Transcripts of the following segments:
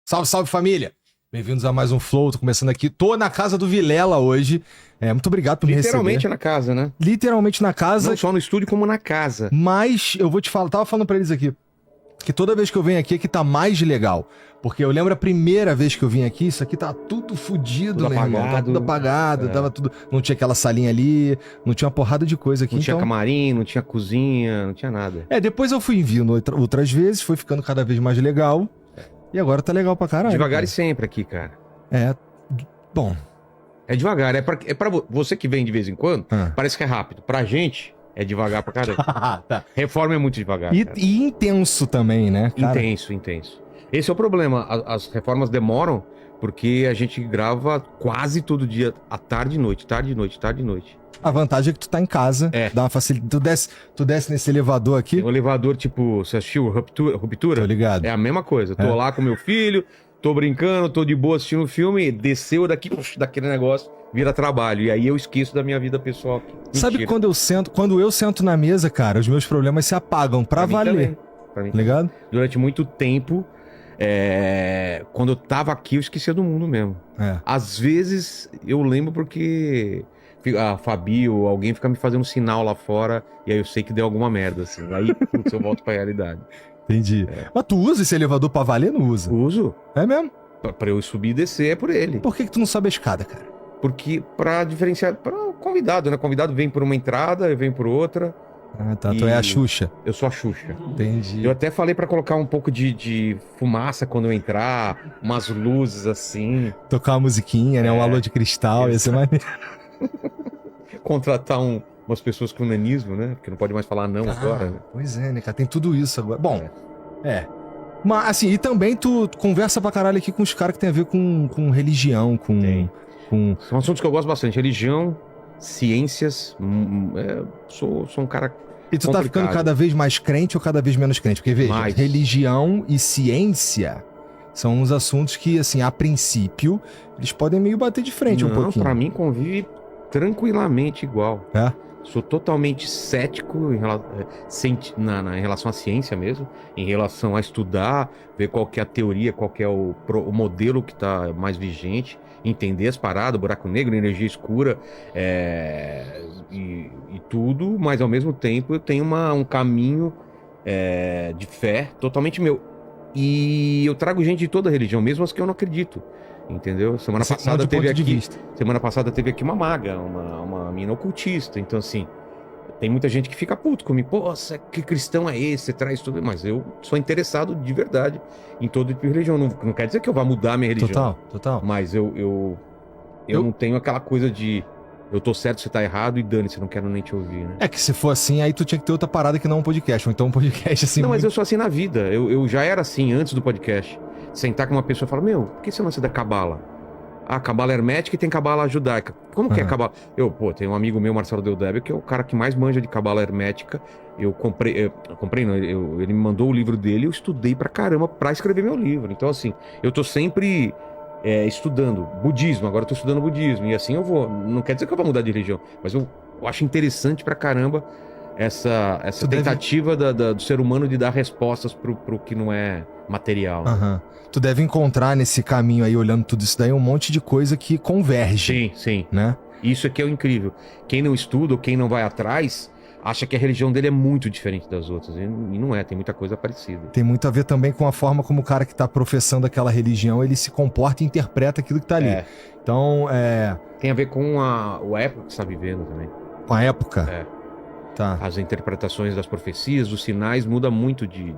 Salve, salve família! Bem-vindos a mais um Flow, tô começando aqui. Tô na casa do Vilela hoje. Muito obrigado por me receber. Literalmente na casa, né? Literalmente na casa. Não só no estúdio, como na casa. Mas eu vou te falar, tava falando pra eles aqui, que toda vez que eu venho aqui tá mais legal. Porque eu lembro a primeira vez que eu vim aqui, isso aqui tá tudo fudido, Tudo meu irmão. Tá tudo apagado, tava tudo... Não tinha aquela salinha ali, não tinha uma porrada de coisa aqui. Não tinha camarim, não tinha cozinha, não tinha nada. Depois eu fui vindo outras vezes, foi ficando cada vez mais legal. E agora tá legal pra caralho. Devagar cara. e sempre aqui, cara. Bom. É devagar, é pra você que vem de vez em quando, parece que é rápido. Pra gente, é devagar pra caramba. Tá. Reforma é muito devagar. E intenso também, né, cara? Intenso. Esse é o problema. As reformas demoram porque a gente grava quase todo dia, à tarde e noite, tarde e noite, tarde e noite. A vantagem é que tu tá em casa, dá uma facilidade. Tu desce nesse elevador aqui. O elevador, tipo, você assistiu Ruptura? Tô ligado. É a mesma coisa. Tô lá com meu filho, tô brincando, tô de boa assistindo o filme, desceu daqui, daquele negócio, vira trabalho. E aí eu esqueço da minha vida pessoal aqui. Sabe quando eu sento na mesa, cara, os meus problemas se apagam pra valer. Pra mim ligado? Durante muito tempo, quando eu tava aqui, eu esquecia do mundo mesmo. Às vezes eu lembro porque a Fabi ou alguém fica me fazendo um sinal lá fora e aí eu sei que deu alguma merda, assim. Aí, putz, eu volto pra realidade. Entendi. Mas tu usa esse elevador pra valer ou não usa? Uso. É mesmo? Pra eu subir e descer é por ele. Por que tu não sobe a escada, cara? Porque pra diferenciar, pra convidado, né? Convidado vem por uma entrada, eu venho por outra. Ah, tá. Tu é a Xuxa. Eu sou a Xuxa. Entendi. Eu até falei pra colocar um pouco de fumaça quando eu entrar, umas luzes assim. Tocar uma musiquinha, né? Um alô de cristal, ia ser maneiro. Contratar umas pessoas com nanismo, né? Porque não pode mais falar não agora. Né? Pois é, né, cara? Tem tudo isso agora. Bom, Mas, assim, e também tu conversa pra caralho aqui com os caras que tem a ver com religião, com... São assuntos que eu gosto bastante. Religião, ciências. Sou um cara E tu tá ficando cada vez mais crente ou cada vez menos crente? Porque, veja, religião e ciência são uns assuntos que, assim, a princípio, eles podem meio bater de frente um pouquinho. Pra mim convive tranquilamente igual. Sou totalmente cético em relação à ciência mesmo, em relação a estudar, ver qual que é a teoria, qual que é o modelo que está mais vigente, entender as paradas, buraco negro, energia escura e tudo, mas ao mesmo tempo eu tenho um caminho de fé totalmente meu. E eu trago gente de toda a religião, mesmo as que eu não acredito. Entendeu? Semana passada teve aqui uma maga, uma mina ocultista. Então, assim, tem muita gente que fica puto comigo. Pô, que cristão é esse? Você traz tudo. Mas eu sou interessado de verdade em todo tipo de religião. Não quer dizer que eu vá mudar a minha religião. Total. Mas eu não tenho aquela coisa de eu tô certo, você tá errado e dane-se, não quero nem te ouvir, né? É que se for assim, aí tu tinha que ter outra parada que não um podcast. Ou então um podcast assim... Não, mas eu sou assim na vida. Eu já era assim antes do podcast. Sentar com uma pessoa e falar, meu, por que você não é da cabala? Ah, cabala hermética e tem cabala judaica. Como que é cabala? Tem um amigo meu, Marcelo Deldébio, que é o cara que mais manja de cabala hermética. Ele me mandou o livro dele, eu estudei pra caramba pra escrever meu livro. Então, assim, eu tô sempre estudando budismo, agora eu tô estudando budismo. E assim eu vou. Não quer dizer que eu vou mudar de religião, mas eu acho interessante pra caramba essa tentativa do ser humano de dar respostas pro que não é material. Tu deve encontrar nesse caminho aí, olhando tudo isso daí, um monte de coisa que converge. Sim. Né? Isso aqui é o incrível. Quem não estuda ou quem não vai atrás, acha que a religião dele é muito diferente das outras. E não é, tem muita coisa parecida. Tem muito a ver também com a forma como o cara que tá professando aquela religião, ele se comporta e interpreta aquilo que tá ali. Então, tem a ver com a época que você tá vivendo também. Com a época? Tá. As interpretações das profecias, dos sinais, muda muito de...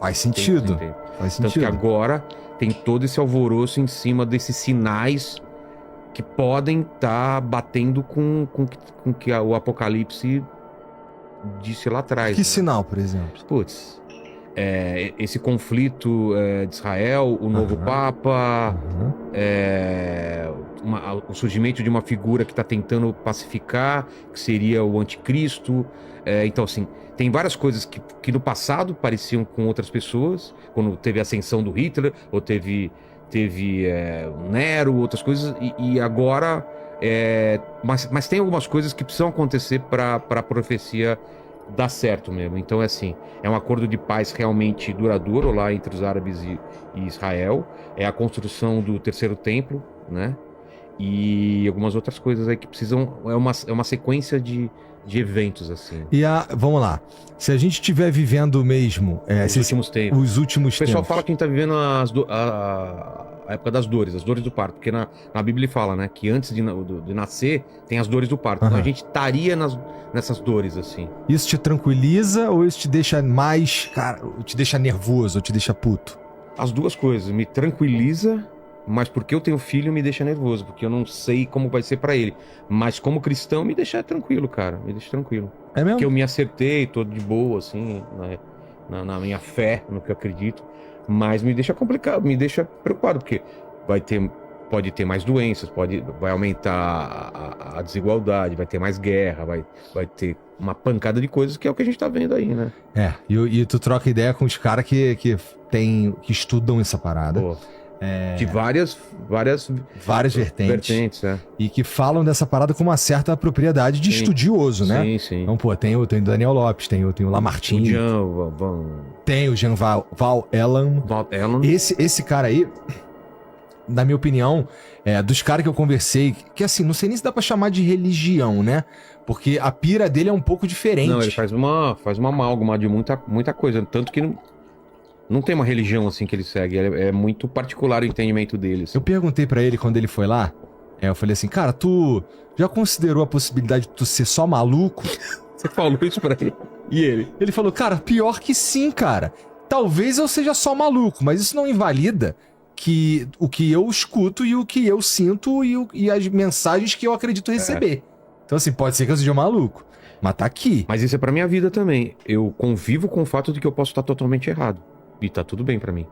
Faz sentido. Faz sentido. Tanto que agora tem todo esse alvoroço em cima desses sinais que podem estar batendo com que o Apocalipse disse lá atrás. Que sinal, por exemplo? Putz, esse conflito de Israel, o novo Papa, o surgimento de uma figura que está tentando pacificar, que seria o anticristo. Então, assim, tem várias coisas que no passado pareciam com outras pessoas, quando teve a ascensão do Hitler, ou teve o Nero, outras coisas, e agora... mas tem algumas coisas que precisam acontecer para a profecia dá certo mesmo. Então é assim, é um acordo de paz realmente duradouro lá entre os árabes e Israel. É a construção do terceiro templo, né? E algumas outras coisas aí que precisam... É uma sequência de eventos, assim. E vamos lá. Se a gente estiver vivendo mesmo... Os últimos tempos. Os últimos tempos. O pessoal fala que a gente tá vivendo a época das dores, as dores do parto. Porque na Bíblia ele fala, né? Que antes de nascer, tem as dores do parto. Então a gente estaria nessas dores, assim. Isso te tranquiliza ou isso te deixa mais... Cara, te deixa nervoso ou te deixa puto? As duas coisas. Me tranquiliza... Mas porque eu tenho filho me deixa nervoso, porque eu não sei como vai ser pra ele. Mas como cristão me deixa tranquilo, cara. Me deixa tranquilo. É mesmo? Porque eu me acertei, tô de boa, assim, na minha fé, no que eu acredito. Mas me deixa complicado, me deixa preocupado, porque pode ter mais doenças, vai aumentar a desigualdade, vai ter mais guerra, vai ter uma pancada de coisas que é o que a gente tá vendo aí, né? E tu troca ideia com os caras que estudam essa parada. Pô. De várias vertentes. E que falam dessa parada com uma certa propriedade de estudioso, né? Sim. Então, pô, tem o Daniel Lopes, tem o Lamartine. Tem o Jean Val Elam. Esse cara aí, na minha opinião, dos caras que eu conversei, que assim, não sei nem se dá pra chamar de religião, né? Porque a pira dele é um pouco diferente. Não, ele faz uma amálgama de muita coisa, tanto que não tem uma religião assim que ele segue, é muito particular o entendimento dele. Assim. Eu perguntei pra ele quando ele foi lá, eu falei assim, cara, tu já considerou a possibilidade de tu ser só maluco? Você falou isso pra ele? E ele? Ele falou, cara, pior que sim, cara. Talvez eu seja só maluco, mas isso não invalida que o que eu escuto e o que eu sinto e as mensagens que eu acredito receber. Então assim, pode ser que eu seja maluco, mas tá aqui. Mas isso é pra minha vida também. Eu convivo com o fato de que eu posso estar totalmente errado. E tá tudo bem pra mim.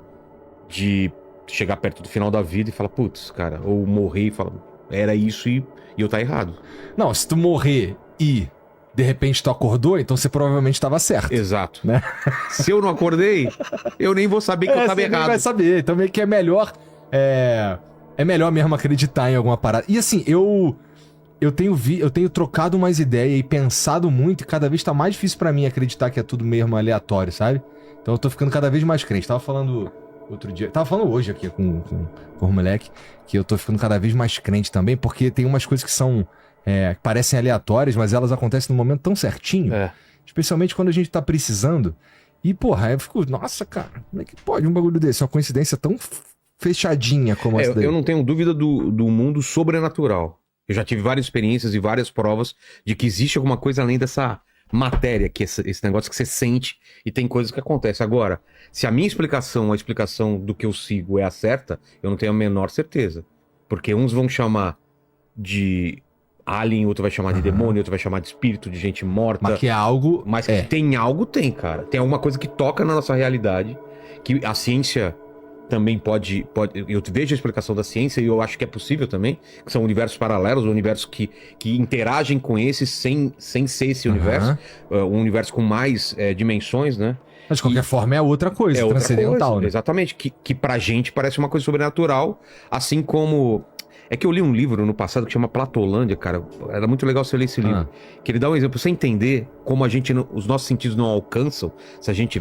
De chegar perto do final da vida e falar, putz, cara, ou morrer e falar, era isso e eu tá errado. Não, se tu morrer e de repente tu acordou, então você provavelmente estava certo. Exato. Né? Se eu não acordei, eu nem vou saber que eu tava errado. Você vai saber. Então meio que é melhor mesmo acreditar em alguma parada. E assim, eu tenho trocado umas ideias e pensado muito, e cada vez tá mais difícil pra mim acreditar que é tudo mesmo aleatório, sabe? Então eu tô ficando cada vez mais crente. Tava falando outro dia, tava falando hoje aqui com o moleque, que eu tô ficando cada vez mais crente também, porque tem umas coisas que são, que parecem aleatórias, mas elas acontecem num momento tão certinho, especialmente quando a gente tá precisando. E porra, eu fico, nossa, cara, como é que pode um bagulho desse? Uma coincidência tão fechadinha como essa daí. Eu não tenho dúvida do mundo sobrenatural. Eu já tive várias experiências e várias provas de que existe alguma coisa além dessa matéria, que esse negócio que você sente e tem coisas que acontecem. Agora, se a minha explicação, a explicação do que eu sigo é a certa, eu não tenho a menor certeza. Porque uns vão chamar de alien, outro vai chamar de demônio, outro vai chamar de espírito, de gente morta. Mas que é algo... Mas que tem algo, tem, cara. Tem alguma coisa que toca na nossa realidade, que a ciência... também pode... Eu vejo a explicação da ciência e eu acho que é possível também, que são universos paralelos, universos que interagem com esses sem ser esse universo, um universo com mais dimensões, né? Mas de qualquer forma é outra coisa, transcendental, outra coisa, né? Exatamente, que pra gente parece uma coisa sobrenatural, assim como... É que eu li um livro no passado que chama Platolândia, cara. Era muito legal você ler esse livro. Que ele dá um exemplo pra você entender como os nossos sentidos não alcançam se a gente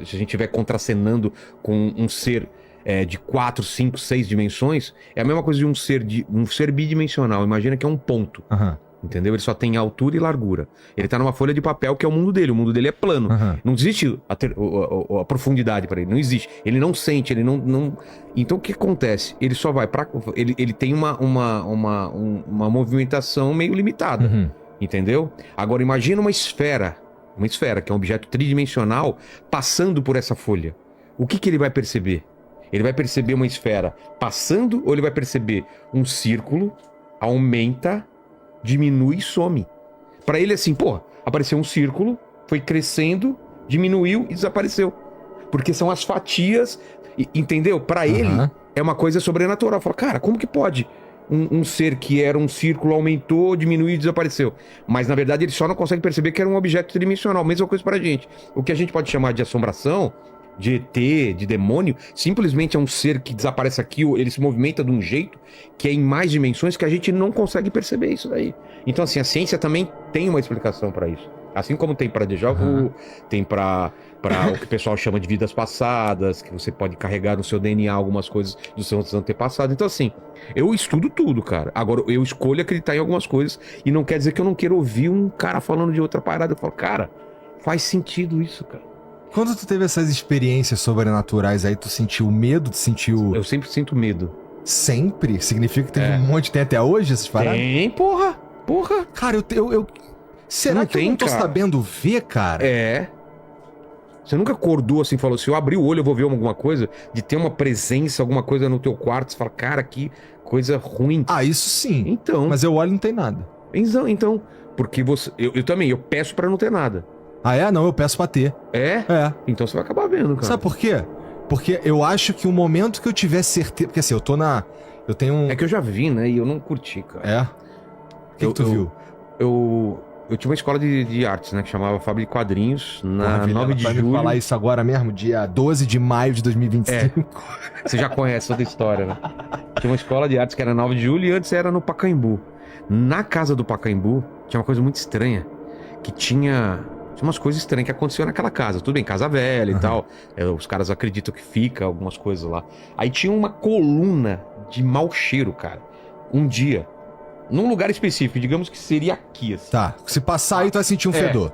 estiver contracenando com um ser de 4, 5, 6 dimensões. É a mesma coisa de um ser bidimensional. Imagina que é um ponto. Entendeu? Ele só tem altura e largura. Ele tá numa folha de papel que é o mundo dele. O mundo dele é plano. Não existe a profundidade para ele. Não existe. Ele não sente, ele não... Então o que acontece? Ele só vai para... Ele tem uma movimentação meio limitada. Entendeu? Agora imagina uma esfera, que é um objeto tridimensional, passando por essa folha. O que ele vai perceber? Ele vai perceber uma esfera passando ou ele vai perceber um círculo, aumenta... diminui e some. Pra ele assim, pô, apareceu um círculo, foi crescendo, diminuiu e desapareceu. Porque são as fatias, entendeu? Pra ele é uma coisa sobrenatural. Fala, cara, como que pode um ser que era um círculo aumentou, diminuiu e desapareceu? Mas na verdade ele só não consegue perceber que era um objeto tridimensional. Mesma coisa pra gente. O que a gente pode chamar de assombração, de ET, de demônio, simplesmente é um ser que desaparece aqui, ele se movimenta de um jeito que é em mais dimensões que a gente não consegue perceber isso daí. Então assim, a ciência também tem uma explicação para isso. Assim como tem pra déjà vu, tem pra o que o pessoal chama de vidas passadas, que você pode carregar no seu DNA algumas coisas dos seus antepassados. Então, assim, eu estudo tudo, cara. Agora, eu escolho acreditar em algumas coisas e não quer dizer que eu não quero ouvir um cara falando de outra parada. Eu falo, cara, faz sentido isso, cara. Quando tu teve essas experiências sobrenaturais aí, tu sentiu medo? Tu sentiu... Eu sempre sinto medo. Sempre? Significa que teve um monte, tem até hoje essas paradas? Tem, porra. Cara, será Não que eu tem, não tô cara. sabendo ver, cara? É. Você nunca acordou assim e falou, se eu abrir o olho eu vou ver alguma coisa? De ter uma presença, alguma coisa no teu quarto, você fala, cara, que coisa ruim. Ah, isso sim. Então, Mas eu olho e não tem nada. então, porque você... Eu também, eu peço pra não ter nada. Ah, é? Não, eu peço pra ter. É? É. Então você vai acabar vendo, cara. Sabe por quê? Porque eu acho que o momento que eu tiver certeza... Porque assim, eu tenho um... É que eu já vi, né? E eu não curti, cara. É? O que tu viu? Eu tinha uma escola de artes, né? Que chamava Fábrica de Quadrinhos, na Porra, Vilela, 9 de vai julho. me falar isso agora mesmo? Dia 12 de maio de 2025. Você já conhece toda a história, né? Tinha uma escola de artes que era 9 de julho e antes era no Pacaembu. Na casa do Pacaembu tinha uma coisa muito estranha. Que tinha umas coisas estranhas que aconteciam naquela casa. Tudo bem, casa velha e tal. Os caras acreditam que fica algumas coisas lá. Aí tinha uma coluna de mau cheiro, cara. Um dia. Num lugar específico, digamos que seria aqui, assim. Tá, se passar aí tu vai sentir um fedor.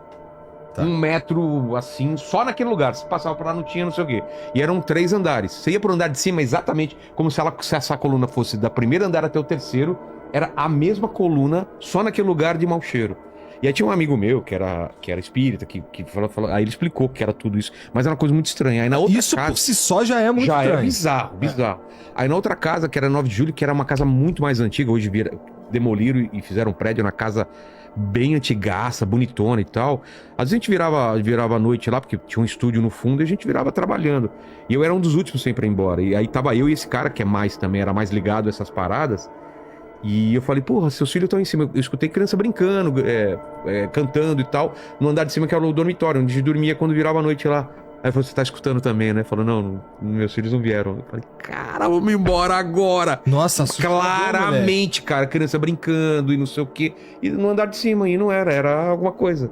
Tá. 1 metro, assim, só naquele lugar. Se passava por lá, não tinha não sei o quê. E eram 3 andares. Você ia pro andar de cima exatamente como se essa coluna fosse da primeiro andar até o terceiro. Era a mesma coluna, só naquele lugar de mau cheiro. E aí tinha um amigo meu, que era espírita, que falou, aí ele explicou que era tudo isso. Mas era uma coisa muito estranha. Aí na outra Isso casa, por si só já é muito já estranho. é bizarro. Aí na outra casa, que era 9 de julho, que era uma casa muito mais antiga, hoje demoliram e fizeram um prédio na casa bem antigaça, bonitona e tal. Às vezes a gente virava a noite lá, porque tinha um estúdio no fundo, e a gente virava trabalhando. E eu era um dos últimos sempre a ir embora. E aí tava eu e esse cara, que era mais ligado a essas paradas. E eu falei, porra, seus filhos estão em cima. Eu escutei criança brincando, cantando e tal, no andar de cima, que era o dormitório, onde a gente dormia quando virava a noite lá. Aí ele falou, você tá escutando também, né? Falou, não, meus filhos não vieram. Eu falei, cara, vamos embora agora. Nossa, assustador, claramente, cara, criança brincando e não sei o quê. E no andar de cima, e não era alguma coisa.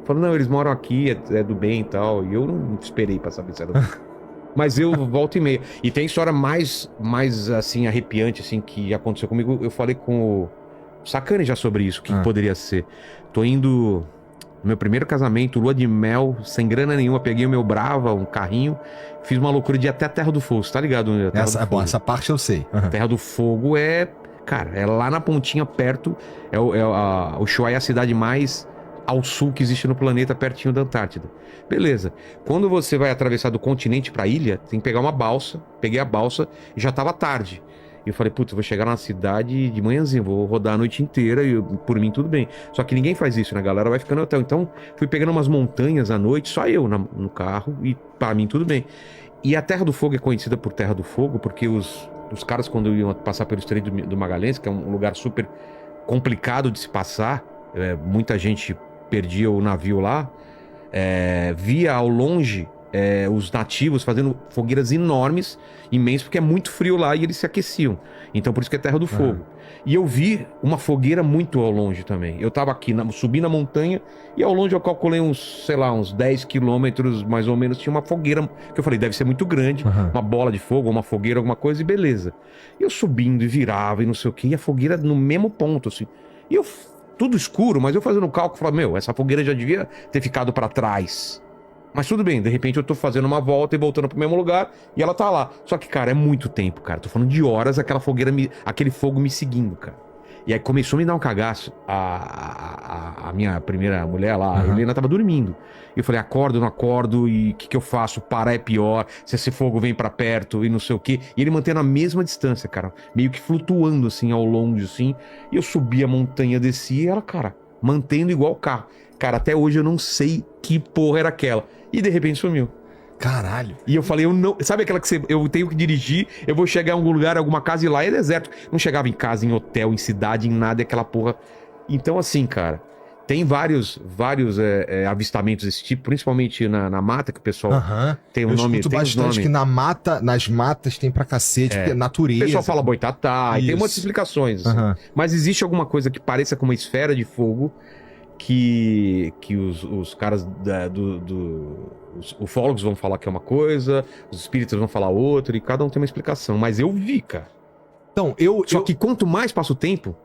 Falou, não, eles moram aqui, é do bem e tal. E eu não esperei pra saber se era do bem. Mas eu volto e meia. E tem história mais assim, arrepiante, assim, que aconteceu comigo. Eu falei com o Sacani já sobre isso, o que poderia ser. Tô indo... No meu primeiro casamento, lua de mel, sem grana nenhuma, peguei o meu Brava, um carrinho, fiz uma loucura de ir até a Terra do Fogo, você tá ligado? Essa parte eu sei. Terra do Fogo cara, é lá na pontinha perto, o Ushuaia é a cidade mais ao sul que existe no planeta, pertinho da Antártida. Beleza. Quando você vai atravessar do continente pra ilha, tem que pegar uma balsa, peguei a balsa e já tava tarde. E eu falei, putz, vou chegar na cidade de manhãzinho, vou rodar a noite inteira e por mim tudo bem. Só que ninguém faz isso, né? A galera vai ficando no hotel. Então, fui pegando umas montanhas à noite, só eu no carro, e pra mim tudo bem. E a Terra do Fogo é conhecida por Terra do Fogo, porque os caras, quando iam passar pelo Estreito do Magalhães, que é um lugar super complicado de se passar, muita gente perdia o navio lá, via ao longe os nativos fazendo fogueiras enormes, imensas, porque é muito frio lá e eles se aqueciam. Então por isso que é Terra do Fogo. E eu vi uma fogueira muito ao longe também. Eu tava aqui, subi na montanha, e ao longe eu calculei uns 10 quilômetros, mais ou menos, tinha uma fogueira, que eu falei, deve ser muito grande, uma bola de fogo, uma fogueira, alguma coisa, e beleza. E eu subindo e virava e não sei o que, e a fogueira no mesmo ponto, assim. E eu, tudo escuro, mas eu fazendo o cálculo, falei, essa fogueira já devia ter ficado pra trás. Mas tudo bem, de repente eu tô fazendo uma volta e voltando pro mesmo lugar e ela tá lá. Só que, cara, é muito tempo, cara. Tô falando de horas aquela fogueira, aquele fogo me seguindo, cara. E aí começou a me dar um cagaço. A minha primeira mulher lá, a Helena, tava dormindo. E eu falei, acordo, não acordo, e o que eu faço? Parar é pior, se esse fogo vem pra perto e não sei o quê. E ele mantendo a mesma distância, cara. Meio que flutuando, assim, ao longe, assim. E eu subi a montanha, desci e ela, cara, mantendo igual o carro. Cara, até hoje eu não sei que porra era aquela. E de repente sumiu. Caralho. E eu falei, eu não... Sabe aquela que eu tenho que dirigir, eu vou chegar em algum lugar, alguma casa, e lá é deserto. Não chegava em casa, em hotel, em cidade, em nada, aquela porra. Então, assim, cara, tem vários avistamentos desse tipo, principalmente na mata, que o pessoal tem um nome... Eu escuto bastante que nas matas tem pra cacete, porque é natureza. O pessoal fala boitatá, e tem muitas explicações. Assim. Mas existe alguma coisa que pareça com uma esfera de fogo, que os caras os ufólogos vão falar que é uma coisa, os espíritas vão falar outra, e cada um tem uma explicação. Mas eu vi, cara. Então, Só que quanto mais passa o tempo,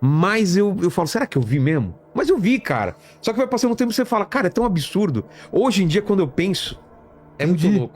mais eu falo, será que eu vi mesmo? Mas eu vi, cara. Só que vai passando um tempo e você fala, cara, é tão absurdo. Hoje em dia, quando eu penso, é muito louco.